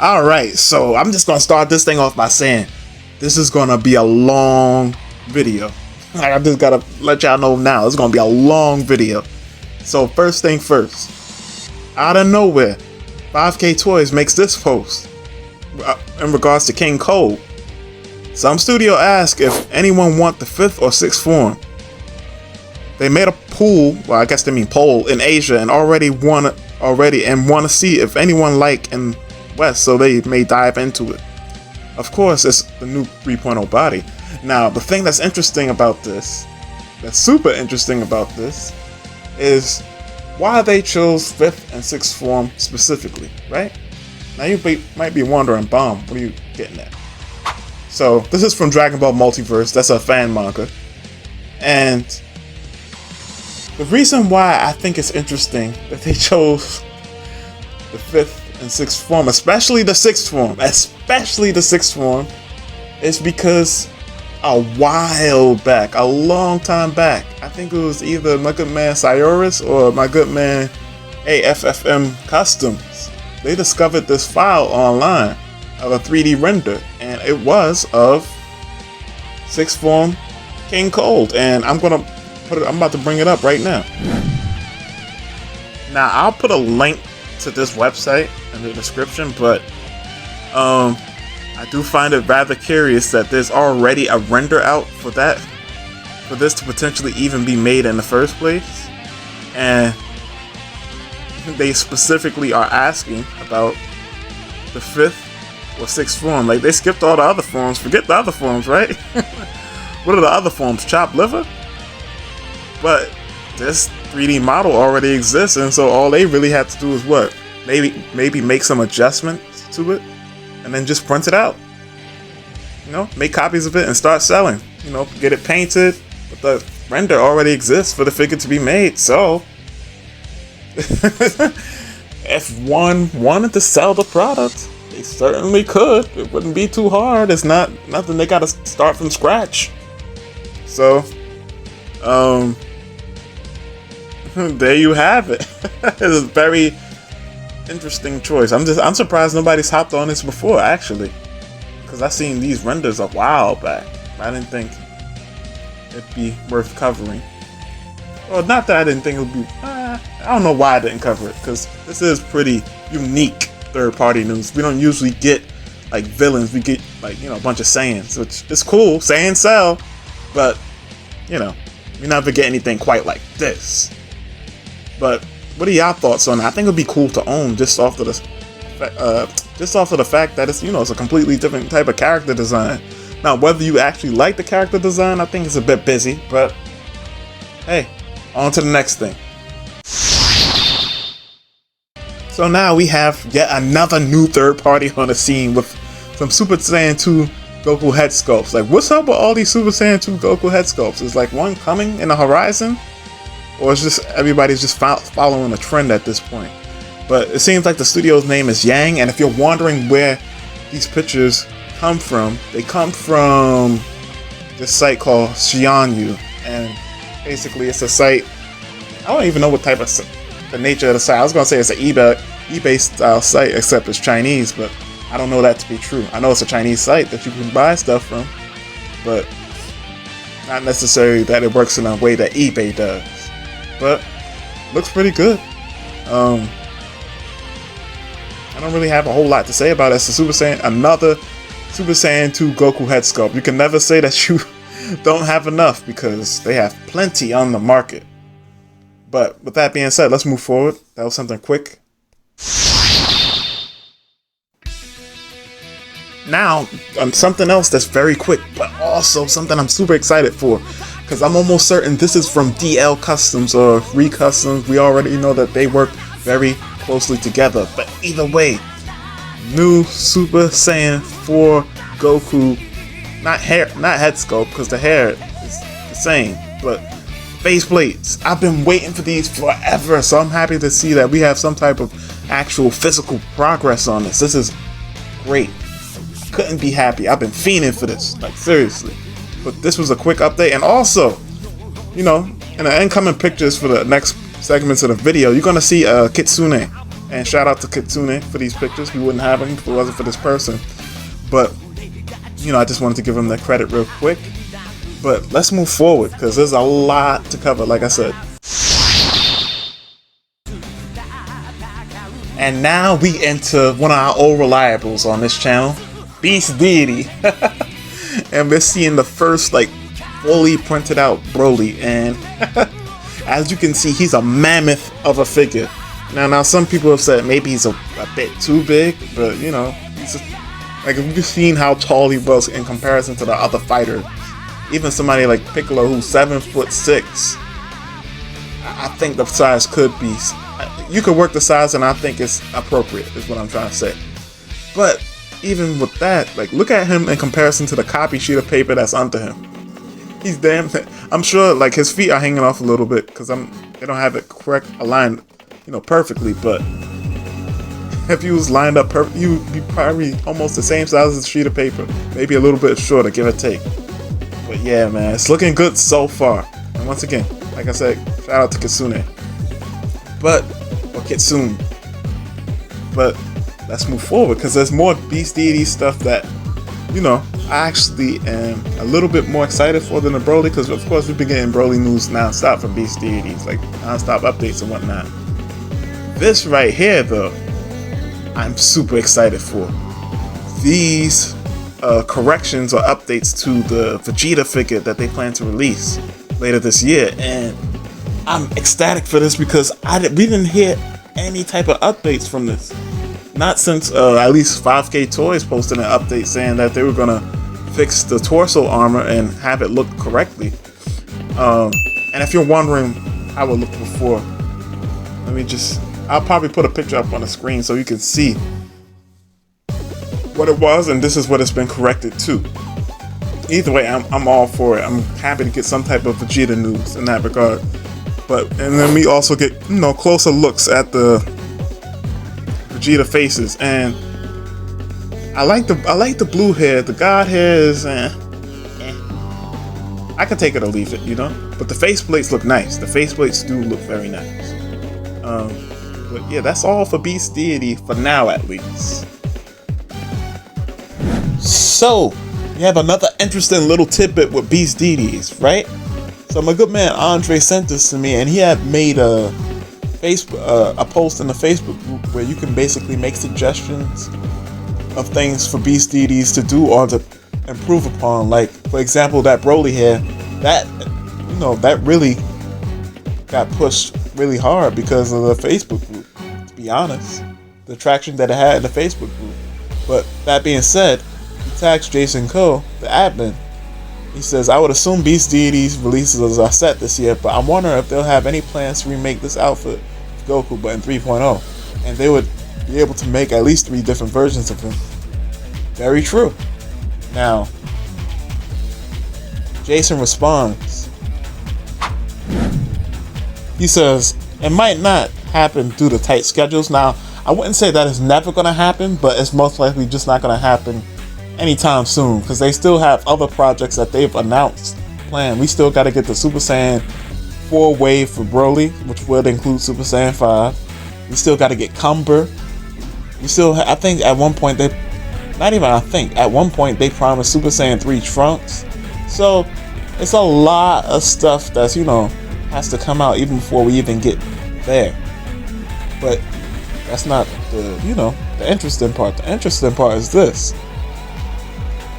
Alright, so I'm just gonna start this thing off by saying this is gonna be a long video. I just gotta let y'all know now, it's gonna be a long video. So first thing first, out of nowhere, 5K Toys makes this post in regards to King Cold. Some studio asked if anyone want the 5th or 6th form. They made a pool, well I guess they mean poll, in Asia and want to see if anyone like in West, so they may dive into it. Of course, it's the new 3.0 body. Now, the thing that's interesting about this, that's super interesting about this, is why they chose 5th and 6th form specifically, right? Now you might be wondering, Bomb, what are you getting at? So, this is from Dragon Ball Multiverse, that's a fan manga. And the reason why I think it's interesting that they chose the 5th and 6th form, especially the 6th form, is because a while back, a long time back, I think it was either my good man Cyrus or my good man AFFM Customs, they discovered this file online of a 3D render, and it was of 6th form King Cold, and I'm about to bring it up right now. Now I'll put a link to this website in the description, but I do find it rather curious that there's already a render out for this to potentially even be made in the first place, and they specifically are asking about the 5th or 6th form. Like, they skipped all the other forms. Forget the other forms, right? What are the other forms? Chopped liver? But this 3D model already exists, and so all they really have to do is what? Maybe make some adjustments to it, and then just print it out. You know, make copies of it and start selling. You know, get it painted, but the render already exists for the figure to be made. So, if one wanted to sell the product, they certainly could. It wouldn't be too hard. It's not nothing they gotta start from scratch. So, there you have it. It's a very interesting choice. I'm surprised nobody's hopped on this before, actually, because I seen these renders a while back. I didn't think it'd be worth covering. Well, not that I didn't think it would be. I don't know why I didn't cover it, because this is pretty unique third-party news. We don't usually get like villains. We get like, you know, a bunch of Saiyans, which is cool. Saiyans sell, but you know, we never get anything quite like this. But what are y'all thoughts on that? I think it'd be cool to own just off of the fact that it's, you know, it's a completely different type of character design. Now, whether you actually like the character design, I think it's a bit busy, but hey, on to the next thing. So now we have yet another new third party on the scene with some Super Saiyan 2 Goku head sculpts. Like, what's up with all these Super Saiyan 2 Goku head sculpts? Is like one coming in the horizon? Or it's just everybody's just following a trend at this point? But it seems like the studio's name is Yang, and if you're wondering where these pictures come from, they come from this site called Xianyu, and basically it's a site, I don't even know what type of the nature of the site. I was gonna say it's an eBay style site, except it's Chinese, but I don't know that to be true. I know it's a Chinese site that you can buy stuff from, but not necessarily that it works in a way that eBay does. But looks pretty good. I don't really have a whole lot to say about it. It's another Super Saiyan 2 Goku head sculpt. You can never say that you don't have enough, because they have plenty on the market. But with that being said, let's move forward. That was something quick. Now, something else that's very quick, but also something I'm super excited for, because I'm almost certain this is from DL Customs or Re-Customs. We already know that they work very closely together. But either way, new Super Saiyan 4 Goku, not head sculpt, because the hair is the same, but face plates. I've been waiting for these forever, so I'm happy to see that we have some type of actual physical progress on this. This is great. Couldn't be happy. I've been fiending for this, like, seriously. But this was a quick update, and also, you know, in the incoming pictures for the next segments of the video, you're gonna see Kitsune And shout out to Kitsune for these pictures. We wouldn't have them if it wasn't for this person. But, you know, I just wanted to give him that credit real quick. But let's move forward, because there's a lot to cover, like I said. And now we enter one of our old reliables on this channel, Beast Deity. And we're seeing the first, like, fully printed out Broly. And as you can see, he's a mammoth of a figure. Now some people have said maybe he's a bit too big, but you know, he's like, you've seen how tall he was in comparison to the other fighters. Even somebody like Piccolo, who's 7'6". I think the size could be. You could work the size, and I think it's appropriate. Is what I'm trying to say. But even with that, like, look at him in comparison to the copy sheet of paper that's under him. He's damn. I'm sure like his feet are hanging off a little bit because they don't have it correct aligned, you know, perfectly. But if he was lined up perfect, he would be probably almost the same size as a sheet of paper, maybe a little bit shorter, give or take. But yeah, man, it's looking good so far. And once again, like I said, shout out to Kitsune. Or Kitsune. But let's move forward, because there's more Beast Deity stuff that, you know, I actually am a little bit more excited for than the Broly, because of course we've been getting Broly news non-stop from Beast Deities, like non-stop updates and whatnot. This right here, though, I'm super excited for. These corrections or updates to the Vegeta figure that they plan to release later this year, and I'm ecstatic for this because we didn't hear any type of updates from this. Not since at least 5K Toys posted an update saying that they were gonna fix the torso armor and have it look correctly. And if you're wondering how it looked before, I'll probably put a picture up on the screen so you can see what it was, and this is what it's been corrected to. Either way, I'm all for it. I'm happy to get some type of Vegeta news in that regard. And then we also get, you know, closer looks at the Vegeta faces, and I like the blue hair. The God hair is I could take it or leave it, you know. But the faceplates look nice. The faceplates do look very nice. But yeah, that's all for Beast Deity for now, at least. So we have another interesting little tidbit with Beast Deities, right? So my good man Andre sent this to me, and he had made a post in the Facebook group where you can basically make suggestions of things for Beast Deities to do or to improve upon. Like, for example, that Broly hair, that, you know, that really got pushed really hard because of the Facebook group, to be honest. The traction that it had in the Facebook group. But that being said, he tags Jason Ko, the admin. He says, I would assume Beast Deities releases are set this year, but I'm wondering if they'll have any plans to remake this outfit of Goku, but in 3.0. And they would be able to make at least 3 different versions of him. Very true. Now, Jason responds. He says, it might not happen due to tight schedules. Now, I wouldn't say that it's never going to happen, but it's most likely just not going to happen anytime soon, because they still have other projects that they've announced planned. We still got to get the Super Saiyan 4 wave for Broly, which would include Super Saiyan 5. We still got to get Cumber. We still, I think at one point at one point they promised Super Saiyan 3 Trunks. So it's a lot of stuff that's, you know, has to come out even before we even get there. But that's not the, you know, the interesting part. The interesting part is this.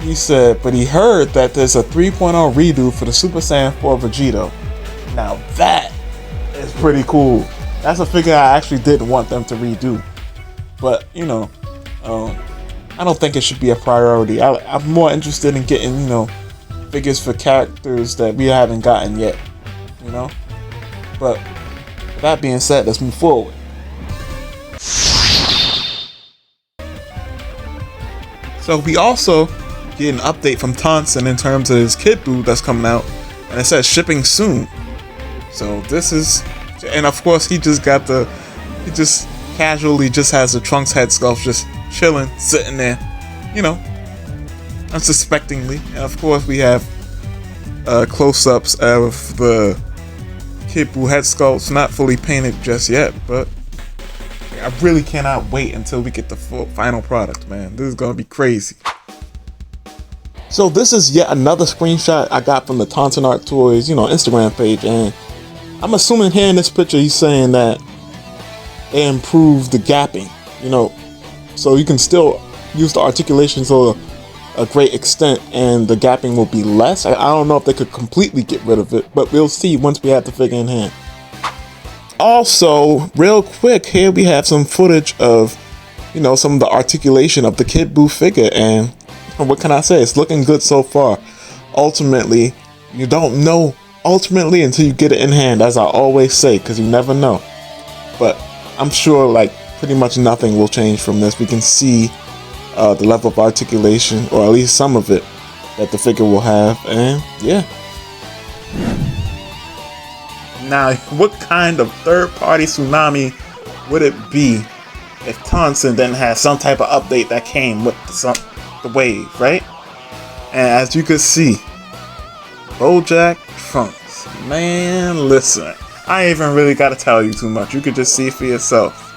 He said, but he heard that there's a 3.0 redo for the Super Saiyan 4 Vegito. Now that is pretty cool. That's a figure I actually didn't want them to redo. But, you know, I don't think it should be a priority. I'm more interested in getting, you know, figures for characters that we haven't gotten yet, you know? But with that being said, let's move forward. So we also get an update from Tonsen in terms of his Kid Buu that's coming out, and it says shipping soon. So this is, and of course he just casually just has the Trunks head sculpt just chilling, sitting there, you know, unsuspectingly. And of course we have close-ups of the Kid Buu head sculpts, not fully painted just yet, but I really cannot wait until we get the final product, man. This is gonna be crazy. So this is yet another screenshot I got from the Tonson Toys, Instagram page, and I'm assuming here in this picture he's saying that they improved the gapping, so you can still use the articulation to a great extent, and the gapping will be less. I don't know if they could completely get rid of it, but we'll see once we have the figure in hand. Also, real quick, here we have some footage of, some of the articulation of the Kid Buu figure, and what can I say? It's looking good so far. Ultimately, you don't know until you get it in hand, as I always say, because you never know. But I'm sure, pretty much nothing will change from this. We can see the level of articulation, or at least some of it, that the figure will have, and yeah. Now, what kind of third-party Tsunami would it be if Tonsen then had some type of update that came with the wave, right? And as you can see, BoJack Trunks, man, listen, I ain't even really gotta tell you too much. You could just see for yourself.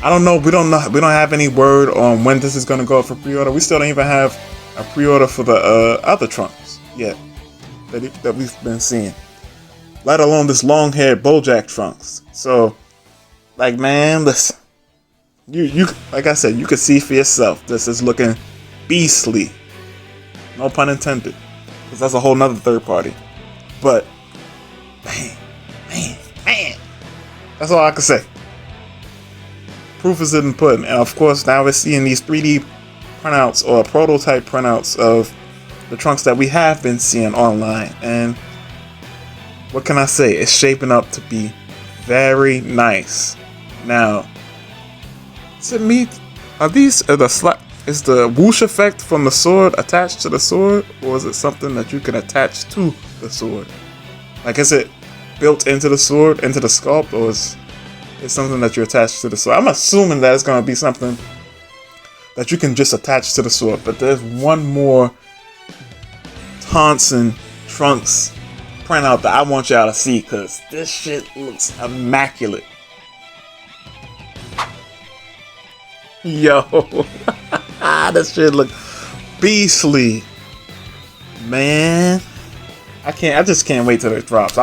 I don't know. We don't have any word on when this is gonna go for pre-order. We still don't even have a pre-order for the other Trunks yet that we've been seeing, let alone this long-haired BoJack Trunks. So, man, listen, you like I said, you can see for yourself. This is looking beastly. No pun intended, because that's a whole nother third party. But man, that's all I can say. Proof is in the pudding, and of course now we're seeing these 3D printouts or prototype printouts of the Trunks that we have been seeing online, and what can I say? It's shaping up to be very nice. Now, is it me? Is the whoosh effect from the sword attached to the sword, or is it something that you can attach to the sword? Is it built into the sword, into the sculpt, or is it something that you attach to the sword? I'm assuming that it's going to be something that you can just attach to the sword. But there's one more Tonson Trunks printout that I want y'all to see, because this shit looks immaculate. Yo, this shit look beastly, man. I just can't wait till it drops.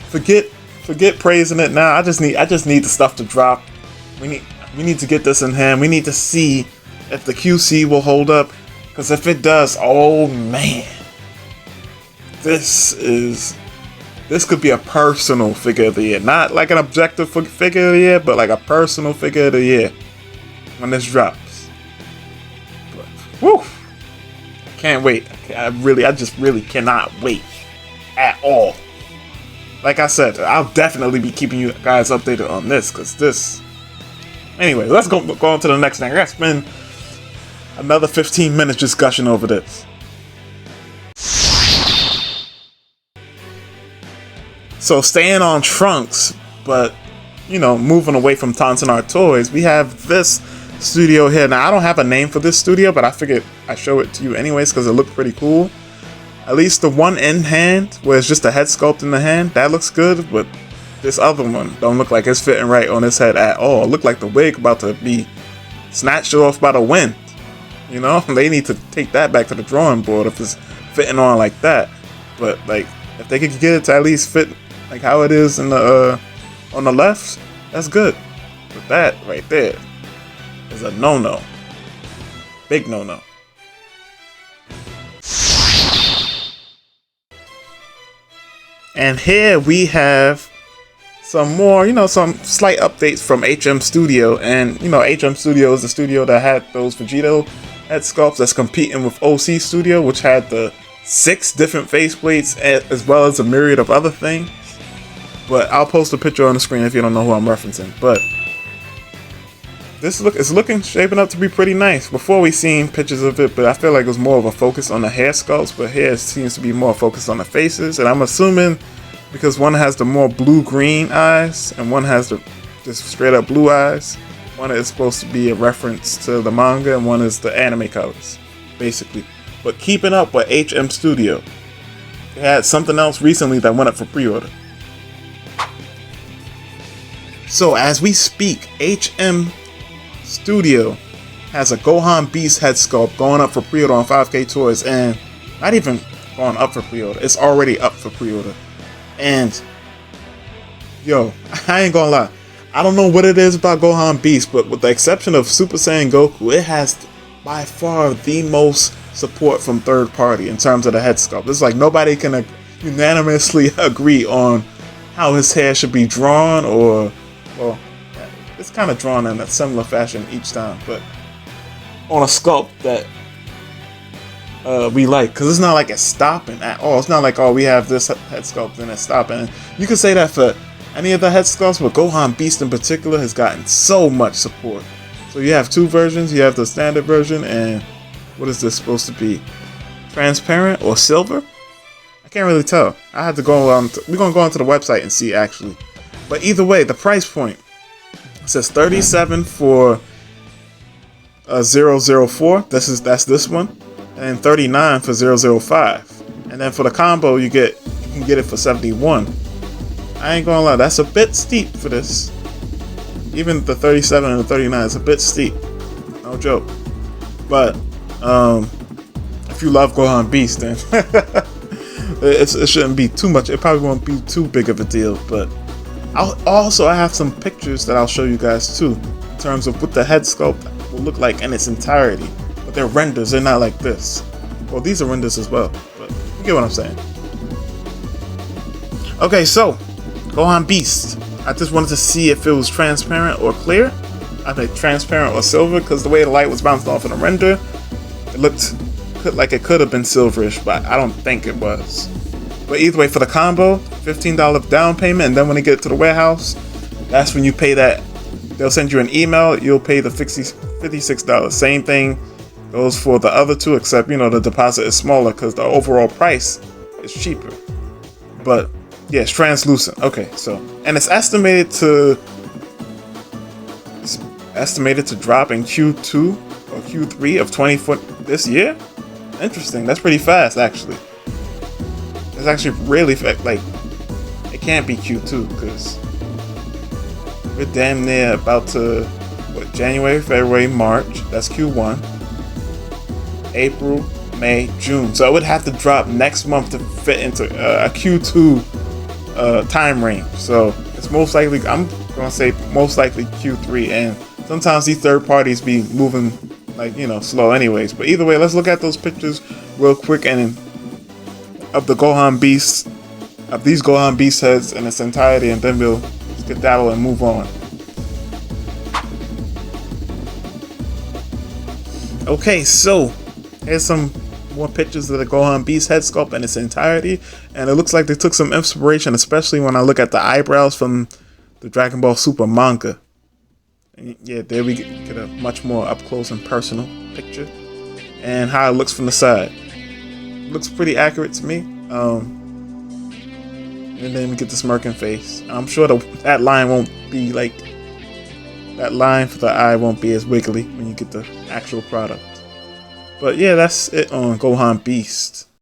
Forget praising it now. I just need the stuff to drop. We need to get this in hand. We need to see if the QC will hold up, because if it does, oh man, this could be a personal figure of the year. Not like an objective figure of the year, but like a personal figure of the year when this drops. But, woo! Can't wait. I just really cannot wait at all. Like I said, I'll definitely be keeping you guys updated on this, because this... Anyway, let's go on to the next thing. I gotta spend another 15 minutes just gushing over this. So staying on Trunks, but, moving away from Tonson Toys, we have this studio here. Now, I don't have a name for this studio, but I figured I'd show it to you anyways, because it looked pretty cool. At least the one in hand, where it's just a head sculpt in the hand, that looks good, but this other one don't look like it's fitting right on his head at all. It looked like the wig about to be snatched off by the wind. They need to take that back to the drawing board if it's fitting on like that. But, if they could get it to at least fit like how it is in the on the left, that's good. But that right there is a no-no. Big no-no. And here we have some more, some slight updates from HM Studio. And, HM Studio is the studio that had those Vegito head sculpts that's competing with OC Studio, which had the 6 different faceplates as well as a myriad of other things. But I'll post a picture on the screen if you don't know who I'm referencing. But this is shaping up to be pretty nice. Before we seen pictures of it, but I feel like it was more of a focus on the hair sculpts. But here it seems to be more focused on the faces, and I'm assuming because one has the more blue-green eyes and one has the just straight up blue eyes. One is supposed to be a reference to the manga, and one is the anime colors, basically. But keeping up with HM Studio, they had something else recently that went up for pre-order. So as we speak, HM Studio has a Gohan Beast head sculpt going up for pre-order on 5K Toys, and not even going up for pre-order, it's already up for pre-order. And yo, I ain't gonna lie, I don't know what it is about Gohan Beast, but with the exception of Super Saiyan Goku, it has by far the most support from third party in terms of the head sculpt. It's like nobody can unanimously agree on how his hair should be drawn, or, well, it's kind of drawn in a similar fashion each time, but on a sculpt that we like, because it's not like it's stopping at all. It's not like, oh, we have this head sculpt and it's stopping. You could say that for any of the head sculpts, but Gohan Beast in particular has gotten so much support. So you have two versions. You have the standard version, and what is this supposed to be? Transparent or silver? I can't really tell. I had to go on. We're gonna go onto the website and see actually. But either way, the price point, it says $37 for 004. That's this one, and $39 for 005. And then for the combo, you can get it for $71. I ain't gonna lie, that's a bit steep for this. Even the 37 and the 39 is a bit steep. No joke. But if you love Gohan Beast, then it shouldn't be too much. It probably won't be too big of a deal. But I have some pictures that I'll show you guys too, in terms of what the head sculpt will look like in its entirety. But they're renders, they're not like this. Well, these are renders as well, but you get what I'm saying. Okay, so Gohan Beast. I just wanted to see if it was transparent or clear. I think transparent or silver, because the way the light was bouncing off in the render, it looked like it could have been silverish, but I don't think it was. But either way, for the combo, $15 down payment, and then when they get it to the warehouse, that's when you pay that. They'll send you an email, you'll pay the $56. Same thing goes for the other two, except, you know, the deposit is smaller because the overall price is cheaper. But yeah, it's translucent. Okay, so, and it's estimated to drop in Q2 or Q3 of 2020 this year. Interesting. That's pretty fast, actually. It's actually really like, it can't be Q2 because we're damn near about to, what, January, February, March. That's Q1. April, May, June. So it would have to drop next month to fit into a Q2 time range. So it's most likely, I'm gonna say most likely Q3, and sometimes these third parties be moving like, you know, slow anyways. But either way, let's look at those pictures real quick, and of the Gohan Beast, of these Gohan Beast heads in its entirety, and then we'll skedaddle and move on. Okay, so here's some more pictures of the Gohan Beast head sculpt in its entirety, and it looks like they took some inspiration, especially when I look at the eyebrows from the Dragon Ball Super manga. And yeah, there we get a much more up close and personal picture, and how it looks from the side. Looks pretty accurate to me. And then we get the smirking face. I'm sure that line won't be like, that line for the eye won't be as wiggly when you get the actual product. But yeah, that's it on Gohan Beast.